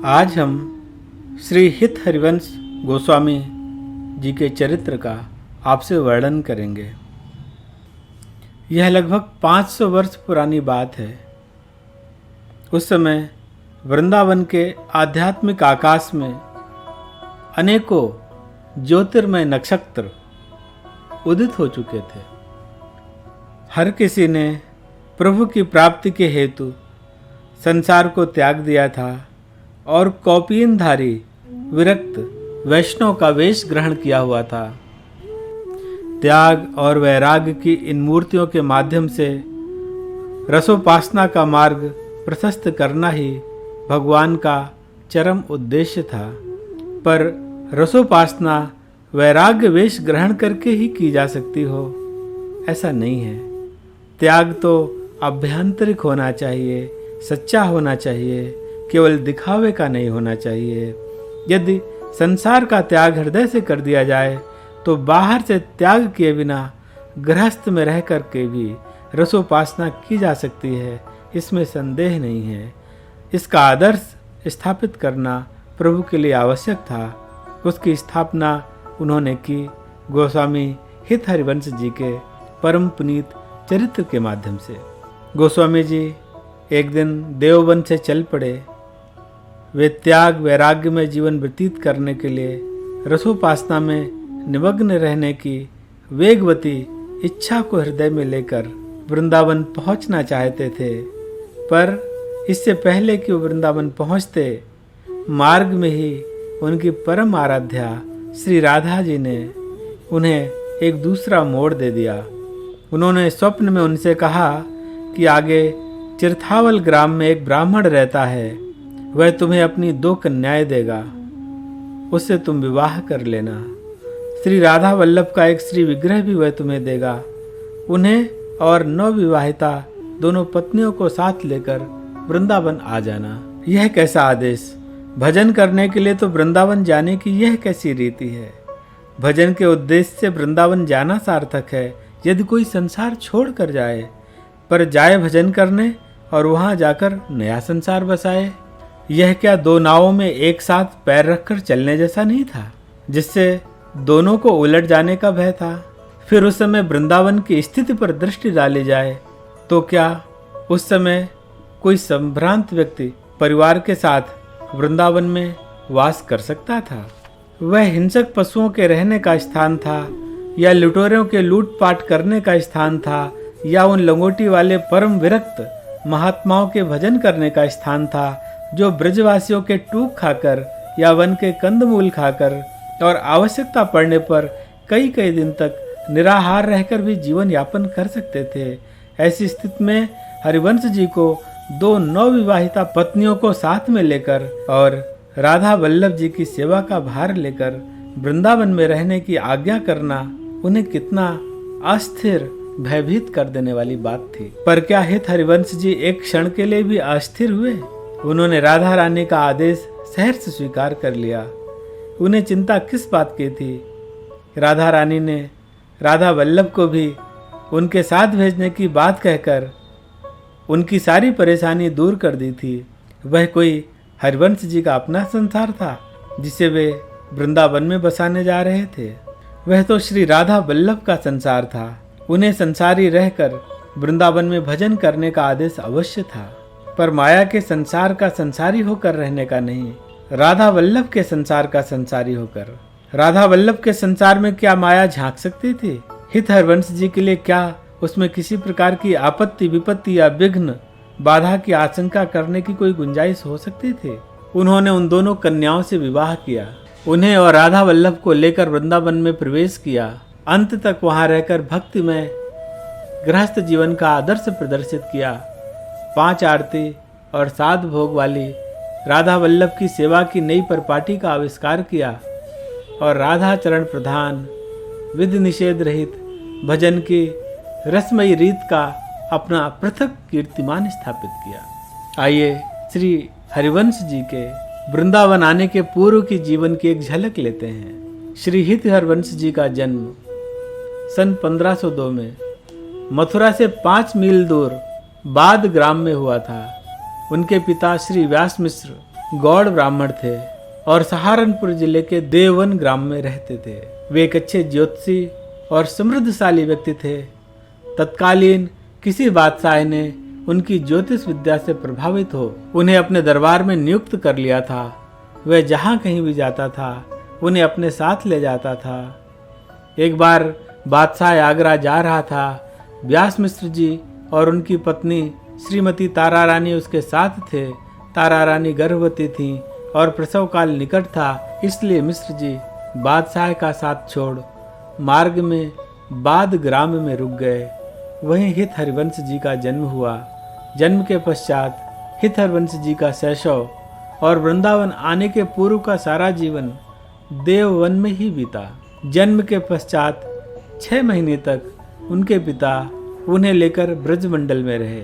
आज हम श्री हित हरिवंश गोस्वामी जी के चरित्र का आपसे वर्णन करेंगे। यह लगभग 500 वर्ष पुरानी बात है। उस समय वृंदावन के आध्यात्मिक आकाश में अनेकों ज्योतिर्मय नक्षत्र उदित हो चुके थे। हर किसी ने प्रभु की प्राप्ति के हेतु संसार को त्याग दिया था और कौपीनधारी विरक्त वैष्णव का वेश ग्रहण किया हुआ था। त्याग और वैराग्य की इन मूर्तियों के माध्यम से रसोपासना का मार्ग प्रशस्त करना ही भगवान का चरम उद्देश्य था। पर रसोपासना वैराग्य वेश ग्रहण करके ही की जा सकती हो, ऐसा नहीं है। त्याग तो आभ्यंतरिक होना चाहिए, सच्चा होना चाहिए, केवल दिखावे का नहीं होना चाहिए। यदि संसार का त्याग हृदय से कर दिया जाए तो बाहर से त्याग किए बिना गृहस्थ में रह कर के भी रसोपासना की जा सकती है, इसमें संदेह नहीं है। इसका आदर्श स्थापित करना प्रभु के लिए आवश्यक था। उसकी स्थापना उन्होंने की गोस्वामी हित हरिवंश जी के परम पुनीत चरित्र के माध्यम से। गोस्वामी जी एक दिन देववन से चल पड़े। वे त्याग वैराग्य में जीवन व्यतीत करने के लिए रसोपासना में निमग्न रहने की वेगवती इच्छा को हृदय में लेकर वृंदावन पहुंचना चाहते थे। पर इससे पहले कि वो वृंदावन पहुंचते, मार्ग में ही उनकी परम आराध्या श्री राधा जी ने उन्हें एक दूसरा मोड़ दे दिया। उन्होंने स्वप्न में उनसे कहा कि आगे चिरथावल ग्राम में एक ब्राह्मण रहता है, वह तुम्हें अपनी 2 कन्याएं देगा, उससे तुम विवाह कर लेना। श्री राधा वल्लभ का एक श्री विग्रह भी वह तुम्हें देगा। उन्हें और नवविवाहिता दोनों पत्नियों को साथ लेकर वृंदावन आ जाना। यह कैसा आदेश! भजन करने के लिए तो वृंदावन जाने की यह कैसी रीति है? भजन के उद्देश्य से वृंदावन जाना सार्थक है यदि कोई संसार छोड़ कर जाए, पर जाए भजन करने और वहां जाकर नया संसार बसाए। यह क्या 2 नावों में एक साथ पैर रखकर चलने जैसा नहीं था, जिससे दोनों को उलट जाने का भय था? फिर उस समय वृंदावन की स्थिति पर दृष्टि डाली जाए तो क्या उस समय कोई संभ्रांत व्यक्ति परिवार के साथ वृंदावन में वास कर सकता था? वह हिंसक पशुओं के रहने का स्थान था, या लुटेरों के लूटपाट करने का स्थान था, या उन लंगोटी वाले परम विरक्त महात्माओं के भजन करने का स्थान था, जो ब्रजवासियों के टूक खाकर या वन के कंदमूल खाकर और आवश्यकता पड़ने पर कई कई दिन तक निराहार रहकर भी जीवन यापन कर सकते थे। ऐसी स्थिति में हरिवंश जी को 2 नवविवाहिता पत्नियों को साथ में लेकर और राधा वल्लभ जी की सेवा का भार लेकर वृंदावन में रहने की आज्ञा करना उन्हें कितना अस्थिर, भयभीत कर देने वाली बात थी। पर क्या हित हरिवंश जी एक क्षण के लिए भी अस्थिर हुए? उन्होंने राधा रानी का आदेश सहर्ष स्वीकार कर लिया। उन्हें चिंता किस बात की थी? राधा रानी ने राधा वल्लभ को भी उनके साथ भेजने की बात कहकर उनकी सारी परेशानी दूर कर दी थी। वह कोई हरिवंश जी का अपना संसार था जिसे वे वृंदावन में बसाने जा रहे थे। वह तो श्री राधा वल्लभ का संसार था। उन्हें संसारी रहकर वृंदावन में भजन करने का आदेश अवश्य था, पर माया के संसार का संसारी होकर रहने का नहीं, राधा वल्लभ के संसार का संसारी होकर। राधा वल्लभ के संसार में क्या माया झांक सकती थी? हित हरिवंश जी के लिए क्या उसमें किसी प्रकार की आपत्ति, विपत्ति या विघ्न, बाधा की आशंका करने की कोई गुंजाइश हो सकती थी? उन्होंने उन दोनों कन्याओं से विवाह किया, उन्हें और राधा वल्लभ को लेकर वृंदावन में प्रवेश किया। अंत तक वहां रहकर भक्ति में गृहस्थ जीवन का आदर्श प्रदर्शित किया। 5 आरती और 7 भोग वाली राधा वल्लभ की सेवा की नई परिपाटी का आविष्कार किया और राधा चरण प्रधान, विधि निषेध रहित भजन की रसमयी रीत का अपना पृथक कीर्तिमान स्थापित किया। आइए श्री हरिवंश जी के वृंदावन आने के पूर्व की जीवन की एक झलक लेते हैं। श्री हित हरिवंश जी का जन्म सन 1502 में मथुरा से 5 मील दूर बाद ग्राम में हुआ था। उनके पिता श्री व्यास मिश्र गौड़ ब्राह्मण थे और सहारनपुर जिले के देववन ग्राम में रहते थे। वे एक अच्छे ज्योतिषी और समृद्धशाली व्यक्ति थे। तत्कालीन किसी बादशाह ने उनकी ज्योतिष विद्या से प्रभावित हो उन्हें अपने दरबार में नियुक्त कर लिया था। वह जहाँ कहीं भी जाता था उन्हें अपने साथ ले जाता था। एक बार बादशाह आगरा जा रहा था। व्यास मिश्र जी और उनकी पत्नी श्रीमती तारा रानी उसके साथ थे। तारा रानी गर्भवती थीं और प्रसव काल निकट था, इसलिए मिश्र जी बादशाह का साथ छोड़ मार्ग में बाद ग्राम में रुक गए। वहीं हित हरिवंश जी का जन्म हुआ। जन्म के पश्चात हित हरिवंश जी का शैशव और वृंदावन आने के पूर्व का सारा जीवन देववन में ही बीता। जन्म के पश्चात 6 महीने तक उनके पिता उन्हें लेकर ब्रजमंडल में रहे।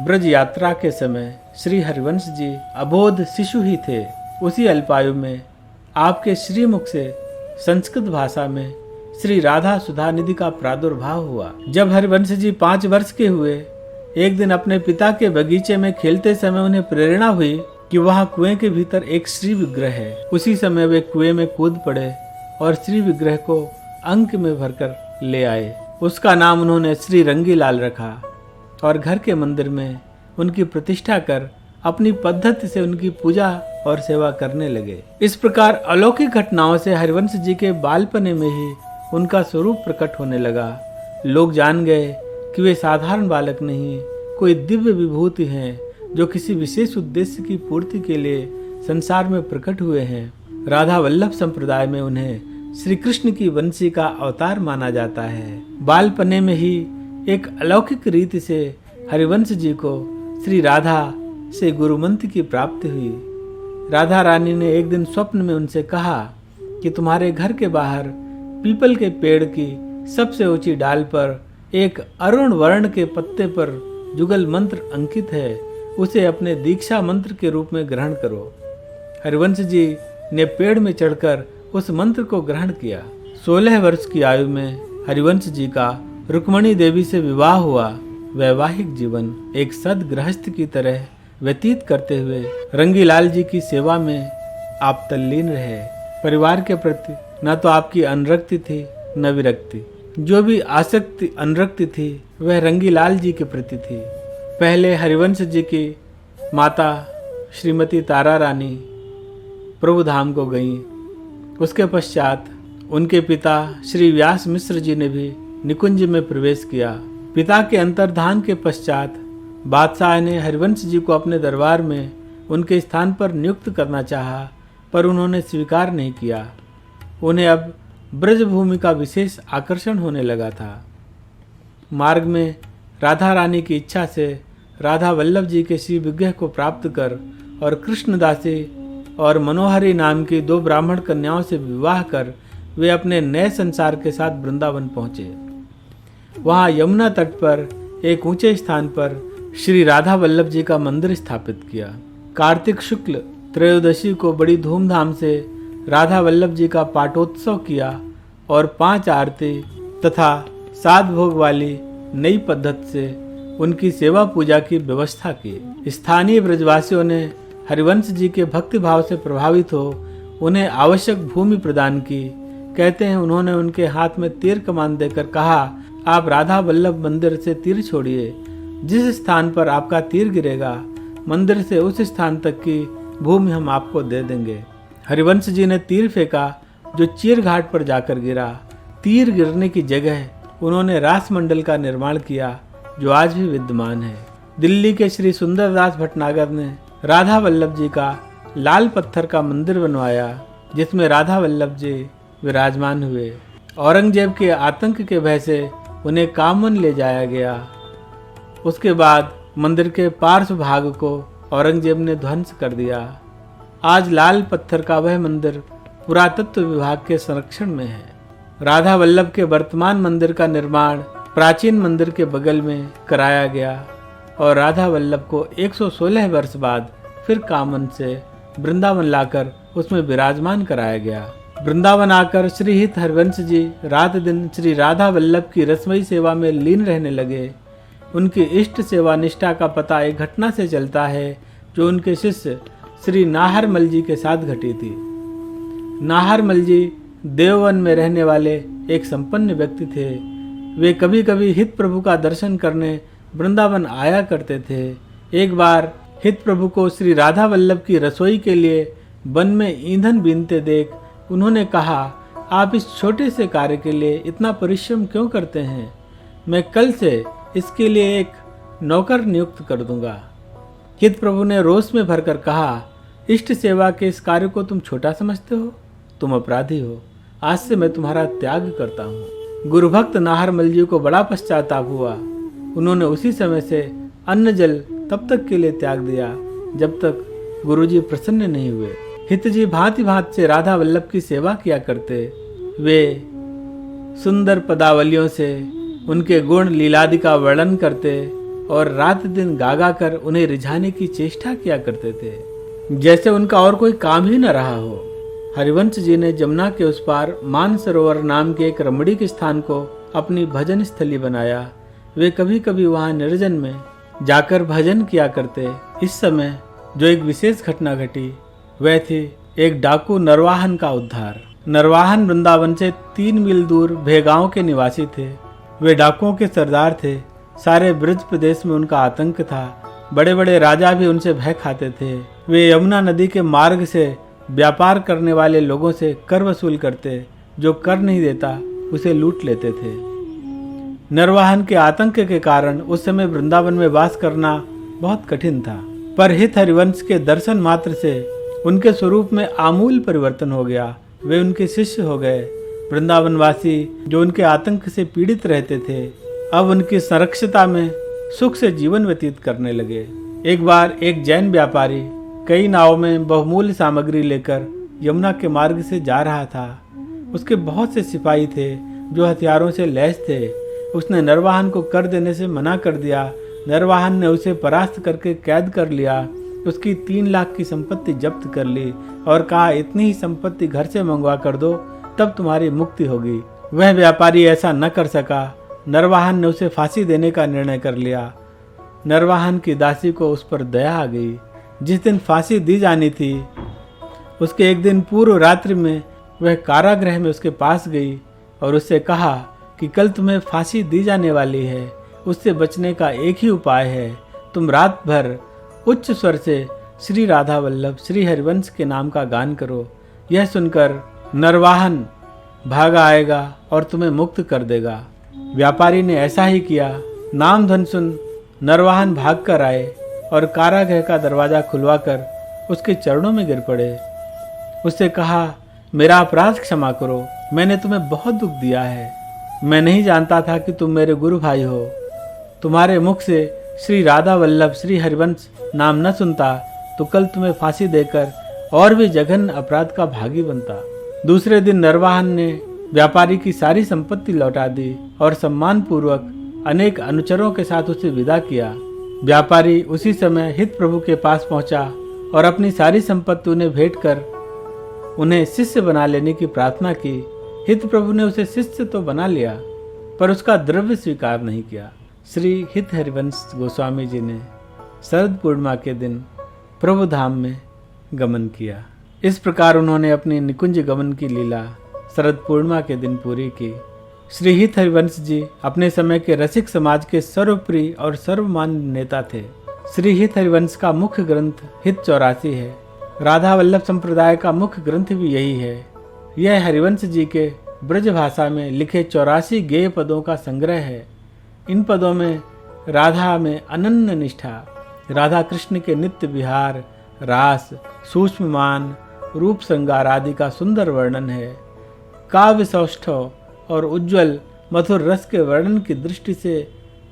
ब्रज यात्रा के समय श्री हरिवंश जी अबोध शिशु ही थे। उसी अल्पायु में आपके श्रीमुख से संस्कृत भाषा में श्री राधा सुधा निधि का प्रादुर्भाव हुआ। जब हरिवंश जी 5 वर्ष के हुए, एक दिन अपने पिता के बगीचे में खेलते समय उन्हें प्रेरणा हुई कि वहाँ कुएं के भीतर एक श्री विग्रह है। उसी समय वे कुएं में कूद पड़े और श्री विग्रह को अंक में भरकर ले आए। उसका नाम उन्होंने श्री रंगीलाल रखा और घर के मंदिर में उनकी प्रतिष्ठा कर अपनी पद्धति से उनकी पूजा और सेवा करने लगे। इस प्रकार अलौकिक घटनाओं से हरिवंश जी के बालपने में ही उनका स्वरूप प्रकट होने लगा। लोग जान गए कि वे साधारण बालक नहीं, कोई दिव्य विभूति हैं जो किसी विशेष उद्देश्य की पूर्ति के लिए संसार में प्रकट हुए हैं। राधा वल्लभ संप्रदाय में उन्हें श्री कृष्ण की वंशी का अवतार माना जाता है। बालपने में ही एक अलौकिक रीति से हरिवंश जी को श्री राधा से गुरुमंत्र की प्राप्ति हुई। राधा रानी ने एक दिन स्वप्न में उनसे कहा कि तुम्हारे घर के बाहर पीपल के पेड़ की सबसे ऊंची डाल पर एक अरुण वर्ण के पत्ते पर जुगल मंत्र अंकित है, उसे अपने दीक्षा मंत्र के रूप में ग्रहण करो। हरिवंश जी ने पेड़ में चढ़कर उस मंत्र को ग्रहण किया। 16 वर्ष की आयु में हरिवंश जी का रुक्मणी देवी से विवाह हुआ। वैवाहिक जीवन एक सद्गृहस्थ की तरह व्यतीत करते हुए रंगीलाल जी की सेवा में आप तल्लीन रहे। परिवार के प्रति न तो आपकी अनुरक्ति थी न विरक्ति। जो भी आसक्ति अनुरक्ति थी वह रंगीलाल जी के प्रति थी। पहले हरिवंश जी की माता श्रीमती तारा रानी प्रभु धाम को गईं। उसके पश्चात उनके पिता श्री व्यास मिश्र जी ने भी निकुंज में प्रवेश किया। पिता के अंतर्धान के पश्चात बादशाह ने हरिवंश जी को अपने दरबार में उनके स्थान पर नियुक्त करना चाहा, पर उन्होंने स्वीकार नहीं किया। उन्हें अब ब्रजभूमि का विशेष आकर्षण होने लगा था। मार्ग में राधा रानी की इच्छा से राधा वल्लभ जी के श्री विग्रह को प्राप्त कर और कृष्णदासी और मनोहरी नाम की 2 ब्राह्मण कन्याओं से विवाह कर वे अपने नए संसार के साथ वृंदावन पहुंचे। वहां यमुना तट पर एक ऊंचे स्थान पर श्री राधा वल्लभ जी का मंदिर स्थापित किया। कार्तिक शुक्ल त्रयोदशी को बड़ी धूमधाम से राधा वल्लभ जी का पाटोत्सव किया और 5 आरती तथा 7 भोग वाली नई पद्धति से उनकी सेवा पूजा की व्यवस्था की। स्थानीय ब्रजवासियों ने हरिवंश जी के भक्ति भाव से प्रभावित हो उन्हें आवश्यक भूमि प्रदान की। कहते हैं उन्होंने उनके हाथ में तीर कमान देकर कहा, आप राधा वल्लभ मंदिर से तीर छोड़िए, जिस स्थान पर आपका तीर गिरेगा मंदिर से उस स्थान तक की भूमि हम आपको दे देंगे। हरिवंश जी ने तीर फेंका जो चीर घाट पर जाकर गिरा। तीर गिरने की जगह उन्होंने रास मंडल का निर्माण किया जो आज भी विद्यमान है। दिल्ली के श्री सुंदरदास भटनागर ने राधा वल्लभ जी का लाल पत्थर का मंदिर बनवाया जिसमें राधा वल्लभ जी विराजमान हुए। औरंगजेब के आतंक के भय से उन्हें कामन ले जाया गया। उसके बाद मंदिर के पार्श्व भाग को औरंगजेब ने ध्वंस कर दिया। आज लाल पत्थर का वह मंदिर पुरातत्व विभाग के संरक्षण में है। राधा वल्लभ के वर्तमान मंदिर का निर्माण प्राचीन मंदिर के बगल में कराया गया और राधा वल्लभ को 116 वर्ष बाद फिर कामन से वृंदावन लाकर उसमें विराजमान कराया गया। वृंदावन आकर श्री हित हरिवंश जी रात दिन श्री राधा वल्लभ की रसमयी सेवा में लीन रहने लगे। उनकी इष्ट सेवा निष्ठा का पता एक घटना से चलता है जो उनके शिष्य श्री नाहरमल जी के साथ घटी थी। नाहरमल जी देववन में रहने वाले एक संपन्न व्यक्ति थे। वे कभी कभी हित प्रभु का दर्शन करने वृंदावन आया करते थे। एक बार हित प्रभु को श्री राधा वल्लभ की रसोई के लिए वन में ईंधन बीनते देख उन्होंने कहा, आप इस छोटे से कार्य के लिए इतना परिश्रम क्यों करते हैं? मैं कल से इसके लिए एक नौकर नियुक्त कर दूंगा। हित प्रभु ने रोष में भरकर कहा, इष्ट सेवा के इस कार्य को तुम छोटा समझते हो? तुम अपराधी हो। आज से मैं तुम्हारा त्याग करता हूँ। गुरु भक्त नाहरमल जी को बड़ा पश्चाताप हुआ। उन्होंने उसी समय से अन्न जल तब तक के लिए त्याग दिया जब तक गुरुजी प्रसन्न नहीं हुए। हित जी भांति भांति से राधा वल्लभ की सेवा किया करते। वे सुंदर पदावलियों से उनके गुण लीलादि का वर्णन करते और रात दिन गागा कर उन्हें रिझाने की चेष्टा किया करते थे, जैसे उनका और कोई काम ही न रहा हो। हरिवंश जी ने जमुना के उस पार मानसरोवर नाम के एक रमणीक स्थान को अपनी भजन स्थली बनाया। वे कभी कभी वहां निर्जन में जाकर भजन किया करते। इस समय जो एक विशेष घटना घटी वह थी एक डाकू नरवाहन का उद्धार। नरवाहन वृंदावन से 3 मील दूर भेगांव के निवासी थे। वे डाकुओं के सरदार थे। सारे ब्रज प्रदेश में उनका आतंक था। बड़े बड़े राजा भी उनसे भय खाते थे। वे यमुना नदी के मार्ग से व्यापार करने वाले लोगों से कर वसूल करते। जो कर नहीं देता उसे लूट लेते थे। नरवाहन के आतंक के कारण उस समय वृंदावन में वास करना बहुत कठिन था। पर हित हरिवंश के दर्शन मात्र से उनके स्वरूप में आमूल परिवर्तन हो गया। वे उनके शिष्य हो गए। वृंदावनवासी जो उनके आतंक से पीड़ित रहते थे अब उनकी संरक्षता में सुख से जीवन व्यतीत करने लगे। एक बार एक जैन व्यापारी कई नावों में बहुमूल्य सामग्री लेकर यमुना के मार्ग से जा रहा था। उसके बहुत से सिपाही थे जो हथियारों से लैस थे। उसने नरवाहन को कर देने से मना कर दिया। नरवाहन ने उसे परास्त करके कैद कर लिया। उसकी 3 लाख की संपत्ति जब्त कर ली और कहा, इतनी ही संपत्ति घर से मंगवा कर दो तब तुम्हारी मुक्ति होगी। वह व्यापारी ऐसा न कर सका। नरवाहन ने उसे फांसी देने का निर्णय कर लिया। नरवाहन की दासी को उस पर दया आ गई। जिस दिन फांसी दी जानी थी उसके एक दिन पूर्व रात्रि में वह कारागृह में उसके पास गई और उससे कहा कि कल तुम्हें फांसी दी जाने वाली है। उससे बचने का एक ही उपाय है, तुम रात भर उच्च स्वर से श्री राधा वल्लभ श्री हरिवंश के नाम का गान करो। यह सुनकर नरवाहन भागा आएगा और तुम्हें मुक्त कर देगा। व्यापारी ने ऐसा ही किया। नाम धन सुन नरवाहन भाग कर आए और कारागृह का दरवाजा खुलवाकर उसके चरणों में गिर पड़े। उससे कहा, मेरा अपराध क्षमा करो, मैंने तुम्हें बहुत दुख दिया है। मैं नहीं जानता था कि तुम मेरे गुरु भाई हो। तुम्हारे मुख से श्री राधा वल्लभ श्री हरिवंश नाम न सुनता तो कल तुम्हें फांसी देकर और भी जघन्य अपराध का भागी बनता। दूसरे दिन नरवाहन ने व्यापारी की सारी संपत्ति लौटा दी और सम्मान पूर्वक अनेक अनुचरों के साथ उसे विदा किया। व्यापारी उसी समय हित प्रभु के पास पहुंचा और अपनी सारी संपत्ति उन्हें भेंट कर उन्हें शिष्य बना लेने की प्रार्थना की। हित प्रभु ने उसे शिष्य तो बना लिया पर उसका द्रव्य स्वीकार नहीं किया। श्री हित हरिवंश गोस्वामी जी ने शरद पूर्णिमा के दिन प्रभु धाम में गमन किया। इस प्रकार उन्होंने अपनी निकुंज गमन की लीला शरद पूर्णिमा के दिन पूरी की। श्री हित हरिवंश जी अपने समय के रसिक समाज के सर्वप्रिय और सर्वमान्य नेता थे। श्री हित हरिवंश का मुख्य ग्रंथ हित 84 है। राधा वल्लभ संप्रदाय का मुख्य ग्रंथ भी यही है। यह हरिवंश जी के ब्रज भाषा में लिखे 84 गेय पदों का संग्रह है। इन पदों में राधा में अनन्य निष्ठा, राधा कृष्ण के नित्य विहार, रास, सूक्ष्ममान, रूप श्रृंगार आदि का सुंदर वर्णन है। काव्य सौष्ठव और उज्ज्वल मधुर रस के वर्णन की दृष्टि से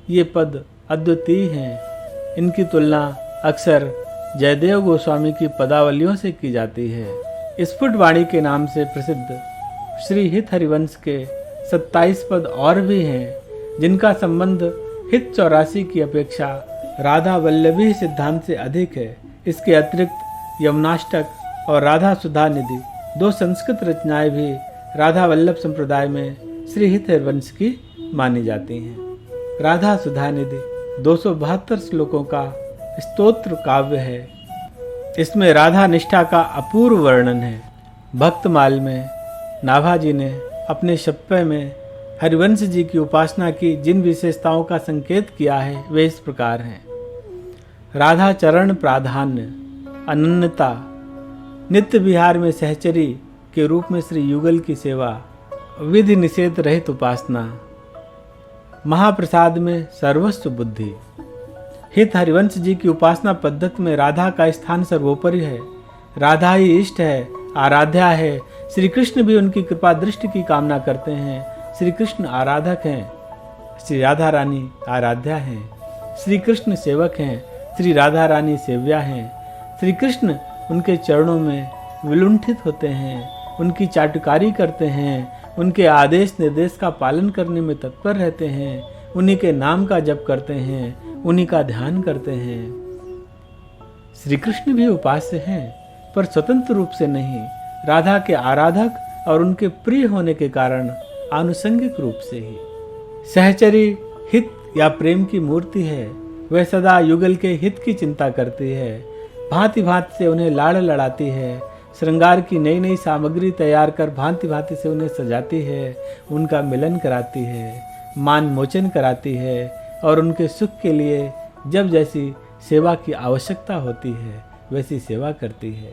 ये पद अद्वितीय हैं। इनकी तुलना अक्सर जयदेव गोस्वामी की पदावलियों से की जाती है। स्फुट वाणी के नाम से प्रसिद्ध श्री हित हरिवंश के 27 पद और भी हैं जिनका संबंध हित 84 की अपेक्षा राधा वल्लभी सिद्धांत से अधिक है। इसके अतिरिक्त यमुनाष्टक और राधा सुधा निधि 2 संस्कृत रचनाएं भी राधा वल्लभ संप्रदाय में श्री हित हरिवंश की मानी जाती हैं। राधा सुधा निधि 272 श्लोकों का स्तोत्र काव्य है। इसमें राधा निष्ठा का अपूर्व वर्णन है। भक्तमाल में नाभाजी ने अपने शप्पे में हरिवंश जी की उपासना की जिन विशेषताओं का संकेत किया है वे इस प्रकार हैं। राधा चरण प्राधान्य, अनन्यता, नित्य विहार में सहचरी के रूप में श्री युगल की सेवा, विधि निषेध रहित उपासना, महाप्रसाद में सर्वस्व बुद्धि। हित हरिवंश जी की उपासना पद्धति में राधा का स्थान सर्वोपरि है। राधा ही इष्ट है, आराध्या है। श्री कृष्ण भी उनकी कृपा दृष्टि की कामना करते हैं। श्री कृष्ण आराधक हैं, श्री राधा रानी आराध्या हैं। श्री कृष्ण सेवक हैं, श्री राधा रानी सेव्या हैं। श्री कृष्ण उनके चरणों में विलुंठित होते हैं, उनकी चाटुकारी करते हैं, उनके आदेश निर्देश का पालन करने में तत्पर रहते हैं, उन्हीं के नाम का जप करते हैं, उन्हीं का ध्यान करते हैं। श्री कृष्ण भी उपास्य हैं, पर स्वतंत्र रूप से नहीं, राधा के आराधक और उनके प्रिय होने के कारण आनुषंगिक रूप से ही। सहचरी हित या प्रेम की मूर्ति है। वह सदा युगल के हित की चिंता करती है, भांति भांति से उन्हें लाड़ लड़ाती है, श्रृंगार की नई नई सामग्री तैयार कर भांति भांति से उन्हें सजाती है, उनका मिलन कराती है, मान मोचन कराती है और उनके सुख के लिए जब जैसी सेवा की आवश्यकता होती है वैसी सेवा करती है।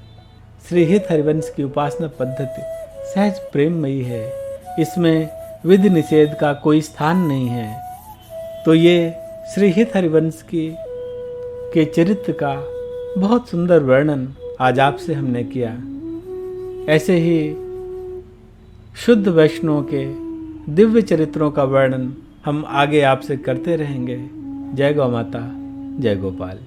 श्री हित हरिवंश की उपासना पद्धति सहज प्रेममयी है। इसमें विधि निषेध का कोई स्थान नहीं है। तो ये श्री हित हरिवंश के चरित्र का बहुत सुंदर वर्णन आज आपसे हमने किया। ऐसे ही शुद्ध वैष्णव के दिव्य चरित्रों का वर्णन हम आगे आपसे करते रहेंगे। जय गौ माता, जय गोपाल।